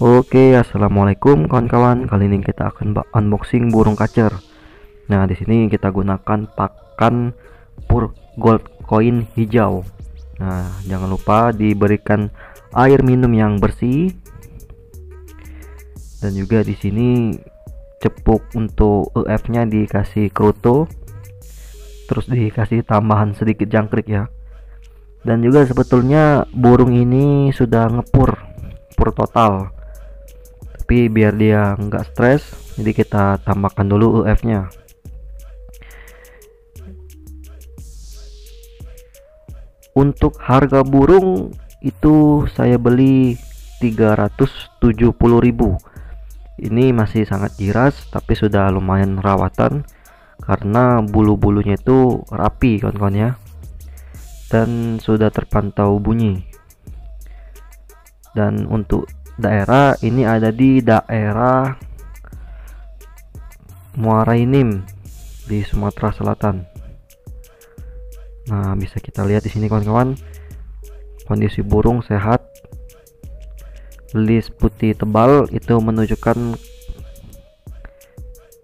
Oke, assalamualaikum kawan-kawan. Kali ini kita akan unboxing burung kacer. Nah, di sini kita gunakan pakan pur gold coin hijau. Nah, jangan lupa diberikan air minum yang bersih. Dan juga di sini cepuk untuk EF-nya dikasih kroto. Terus dikasih tambahan sedikit jangkrik ya. Dan juga sebetulnya burung ini sudah ngepur total. Tapi biar dia nggak stres, jadi kita tambahkan dulu UF nya. Untuk harga burung itu saya beli 370.000. Ini masih sangat jiras, tapi sudah lumayan rawatan karena bulu-bulunya itu rapi kawan-kawan ya, dan sudah terpantau bunyi. Dan untuk daerah ini ada di daerah Muara Enim di Sumatera Selatan. Nah, bisa kita lihat di sini kawan-kawan, kondisi burung sehat, belis putih tebal, itu menunjukkan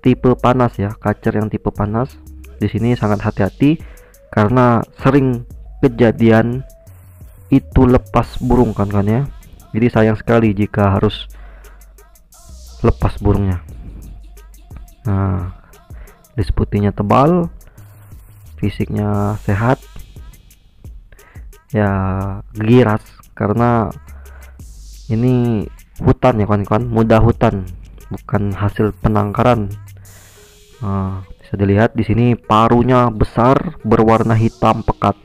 tipe panas ya, kacer yang tipe panas. Di sini sangat hati-hati karena sering kejadian itu lepas burung kawan-kawan ya. Jadi sayang sekali jika harus lepas burungnya. Nah, belis putihnya tebal, fisiknya sehat ya, giras karena ini hutan ya kawan-kawan, mudah hutan, bukan hasil penangkaran. Nah, bisa dilihat di sini parunya besar, berwarna hitam pekat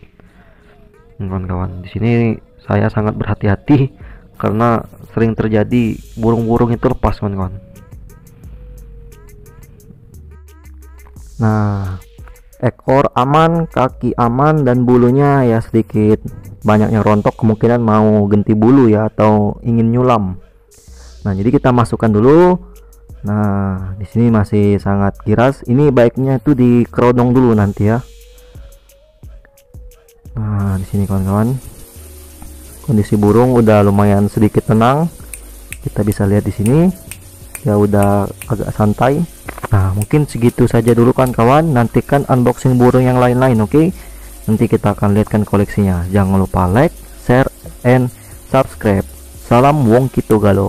kawan-kawan. Di sini saya sangat berhati-hati karena sering terjadi burung-burung itu lepas kawan-kawan. Nah, ekor aman, kaki aman, dan bulunya ya sedikit banyaknya rontok, kemungkinan mau ganti bulu ya atau ingin nyulam. Nah, jadi kita masukkan dulu. Nah, di sini masih sangat giras. Ini baiknya itu dikerodong dulu nanti ya. Nah, di sini kawan-kawan, kondisi burung udah lumayan sedikit tenang. Kita bisa lihat di sini ya, udah agak santai. Nah, mungkin segitu saja dulu kawan-kawan. Nantikan unboxing burung yang lain-lain, oke? Nanti kita akan lihatkan koleksinya. Jangan lupa like, share, and subscribe. Salam Wong Kito Galo.